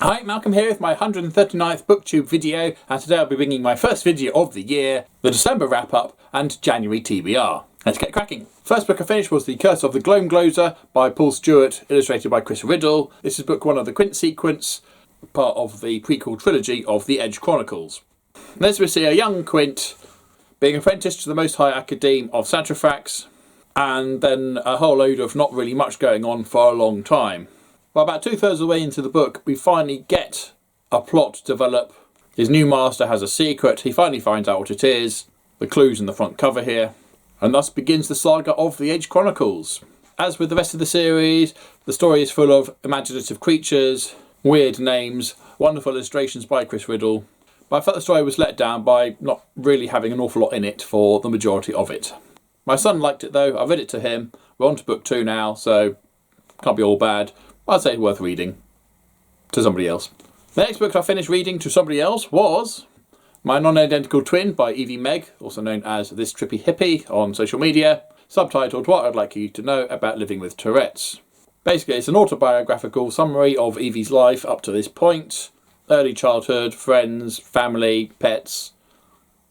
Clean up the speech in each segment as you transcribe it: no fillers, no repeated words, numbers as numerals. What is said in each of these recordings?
Hi, Malcolm here with my 139th Booktube video, and today I'll be bringing my first video of the year, the December wrap-up and January TBR. Let's get cracking. First book I finished was The Curse of the Gloam by Paul Stewart, illustrated by Chris Riddle. This is book one of the Quint sequence, part of the prequel trilogy of the Edge Chronicles. Next we see a young Quint being apprenticed to the Most High Academe of Satrafax, and then a whole load of not really much going on for a long time. Well, about 2/3 of the way into the book, we finally get a plot develop. His new master has a secret. He finally finds out what it is. The clue's in the front cover here. And thus begins the saga of the Edge Chronicles. As with the rest of the series, the story is full of imaginative creatures, weird names, wonderful illustrations by Chris Riddle. But I felt the story was let down by not really having an awful lot in it for the majority of it. My son liked it though. I read it to him. We're on to book 2 now, so can't be all bad. I'd say worth reading to somebody else. The next book I finished reading to somebody else was My Non-Identical Twin by Evie Meg, also known as This Trippy Hippie on social media, subtitled What I'd Like You to Know About Living with Tourette's. Basically, it's an autobiographical summary of Evie's life up to this point. Early childhood, friends, family, pets,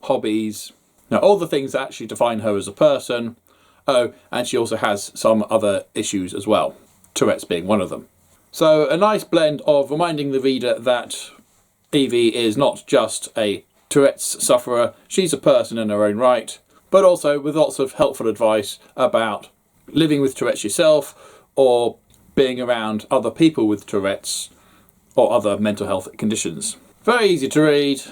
hobbies. Now, all the things that actually define her as a person. Oh, and she also has some other issues as well. Tourette's being one of them. So a nice blend of reminding the reader that Evie is not just a Tourette's sufferer, she's a person in her own right, but also with lots of helpful advice about living with Tourette's yourself or being around other people with Tourette's or other mental health conditions. Very easy to read.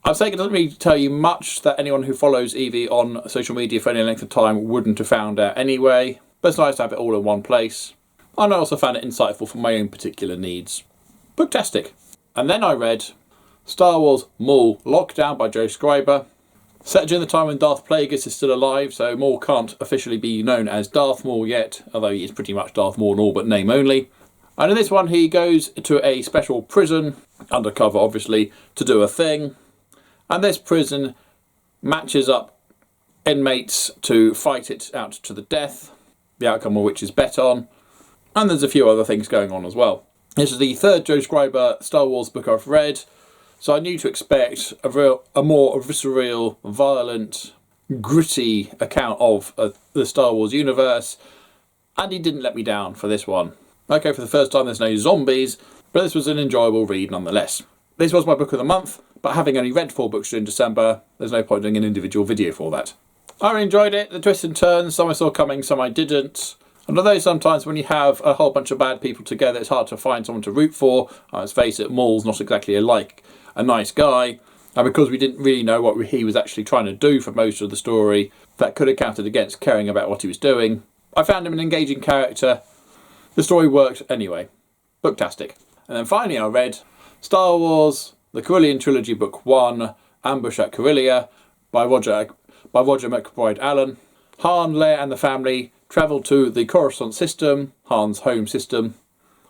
I'd say it doesn't really tell you much that anyone who follows Evie on social media for any length of time wouldn't have found out anyway, but it's nice to have it all in one place. And I also found it insightful for my own particular needs. Booktastic. And then I read Star Wars Maul Lockdown by Joe Scriber. Set during the time when Darth Plagueis is still alive, so Maul can't officially be known as Darth Maul yet, although he is pretty much Darth Maul in all but name only. And in this one he goes to a special prison, undercover obviously, to do a thing. And this prison matches up inmates to fight it out to the death, the outcome of which is bet on. And there's a few other things going on as well. This is the third Joe Scriber Star Wars book I've read, so I knew to expect a more visceral, violent, gritty account of the Star Wars universe, and he didn't let me down for this one. Okay, for the first time there's no zombies, but this was an enjoyable read nonetheless. This was my book of the month, but having only read 4 books during December, there's no point doing an individual video for that. I really enjoyed it, the twists and turns, some I saw coming, some I didn't. And although sometimes when you have a whole bunch of bad people together, it's hard to find someone to root for. Let's face it, Maul's not exactly a nice guy. And because we didn't really know what he was actually trying to do for most of the story, that could have counted against caring about what he was doing. I found him an engaging character. The story worked anyway. Booktastic. And then finally I read Star Wars, the Corellian Trilogy Book 1, Ambush at Corellia by Roger McBride Allen. Han, Leia and the family travel to the Coruscant system, Han's home system,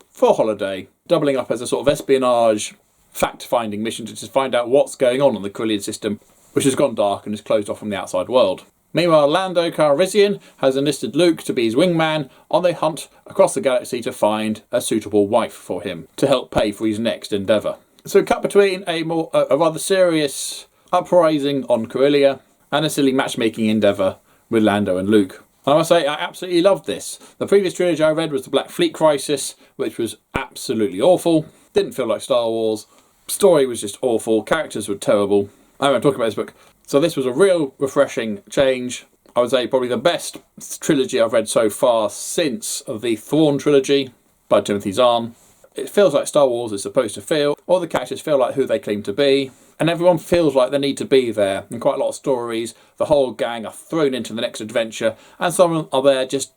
for holiday, doubling up as a sort of espionage, fact-finding mission to just find out what's going on in the Corellian system, which has gone dark and is closed off from the outside world. Meanwhile, Lando Calrissian has enlisted Luke to be his wingman on the hunt across the galaxy to find a suitable wife for him, to help pay for his next endeavour. So cut between a rather serious uprising on Corellia and a silly matchmaking endeavour with Lando and Luke. And I must say, I absolutely loved this. The previous trilogy I read was The Black Fleet Crisis, which was absolutely awful. Didn't feel like Star Wars. Story was just awful. Characters were terrible. I won't talk about this book. So this was a real refreshing change. I would say probably the best trilogy I've read so far since the Thrawn trilogy by Timothy Zahn. It feels like Star Wars is supposed to feel. All the characters feel like who they claim to be. And everyone feels like they need to be there. And quite a lot of stories, the whole gang are thrown into the next adventure. And some are there just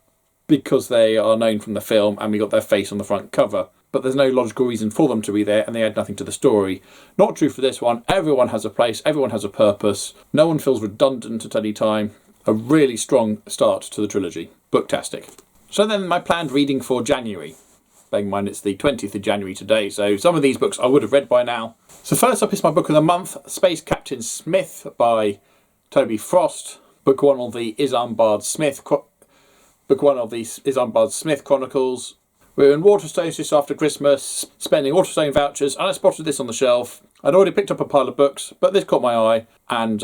because they are known from the film and we got their face on the front cover. But there's no logical reason for them to be there and they add nothing to the story. Not true for this one. Everyone has a place, everyone has a purpose. No one feels redundant at any time. A really strong start to the trilogy. Booktastic. So then my planned reading for January. Bearing in mind it's the 20th of January today, so some of these books I would have read by now. So first up is my book of the month, Space Captain Smith by Toby Frost. Book one of the Isambard Smith Chronicles. We were in Waterstones just after Christmas, spending Waterstone vouchers, and I spotted this on the shelf. I'd already picked up a pile of books, but this caught my eye, and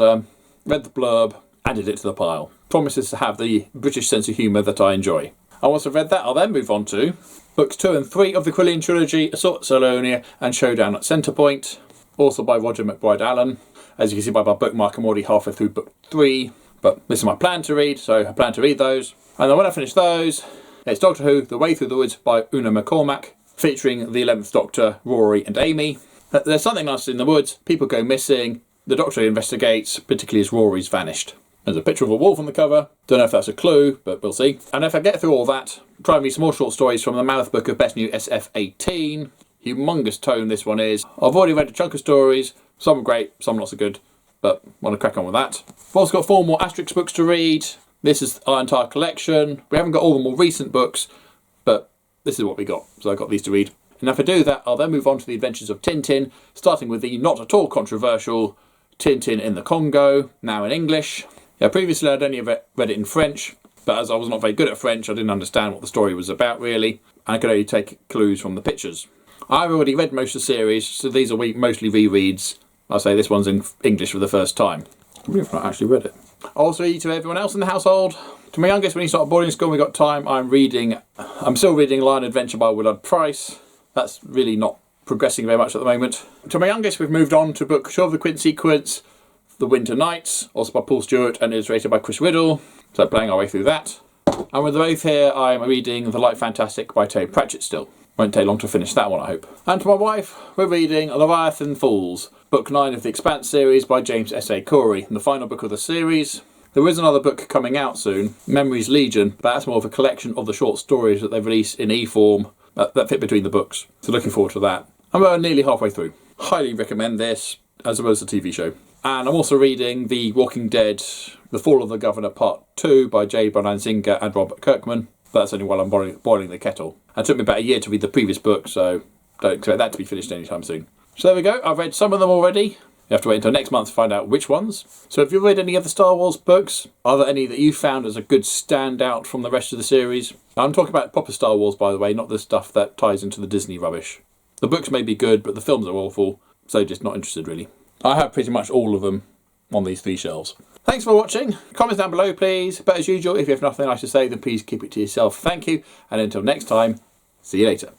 read the blurb, added it to the pile. Promises to have the British sense of humour that I enjoy. And once I've read that, I'll then move on to books 2 and 3 of the Quillian Trilogy, Assault at Salonia and Showdown at Centrepoint, also by Roger McBride Allen. As you can see by my bookmark, I'm already halfway through book 3, but this is my plan to read, so I plan to read those. And then when I finish those, it's Doctor Who, The Way Through the Woods by Una McCormack, featuring the 11th Doctor, Rory and Amy. There's something else in the woods, people go missing, the Doctor investigates, particularly as Rory's vanished. There's a picture of a wolf on the cover, don't know if that's a clue, but we'll see. And if I get through all that, try and read some more short stories from the Mammoth Book of Best New SF18. Humongous tome this one is. I've already read a chunk of stories, some are great, some not so good, but want to crack on with that. I've also got 4 more Asterix books to read. This is our entire collection. We haven't got all the more recent books, but this is what we got, so I've got these to read. And if I do that, I'll then move on to the adventures of Tintin, starting with the not at all controversial Tintin in the Congo, now in English. Yeah, previously I'd only ever read it in French, but as I was not very good at French, I didn't understand what the story was about really. I could only take clues from the pictures. I've already read most of the series, so these are mostly rereads. I'll say this one's in English for the first time. I believe I've not actually read it. Also, to everyone else in the household, to my youngest when he started boarding school and we got time, I'm still reading Lion Adventure by Willard Price. That's really not progressing very much at the moment. To my youngest, we've moved on to book Shaw of the Quint Sequence, The Winter Nights, also by Paul Stewart and illustrated by Chris Riddle. So playing our way through that. And with both here, I'm reading The Light Fantastic by Terry Pratchett still. Won't take long to finish that one, I hope. And to my wife, we're reading Leviathan Falls, Book 9 of the Expanse series by James S.A. Corey, and the final book of the series. There is another book coming out soon, Memories Legion, but that's more of a collection of the short stories that they've released in e-form that fit between the books. So looking forward to that. And we're nearly halfway through. Highly recommend this, as well as the TV show. And I'm also reading The Walking Dead, The Fall of the Governor Part 2 by J. Bernard Singer and Robert Kirkman. But that's only while I'm boiling the kettle. It took me about a year to read the previous book, so don't expect that to be finished anytime soon. So there we go, I've read some of them already. You have to wait until next month to find out which ones. So if you've read any of the Star Wars books, are there any that you found as a good standout from the rest of the series? I'm talking about proper Star Wars, by the way, not the stuff that ties into the Disney rubbish. The books may be good, but the films are awful, so just not interested really. I have pretty much all of them on these 3 shelves. Thanks for watching. Comments down below, please. But as usual, if you have nothing nice to say, then please keep it to yourself. Thank you. And until next time, see you later.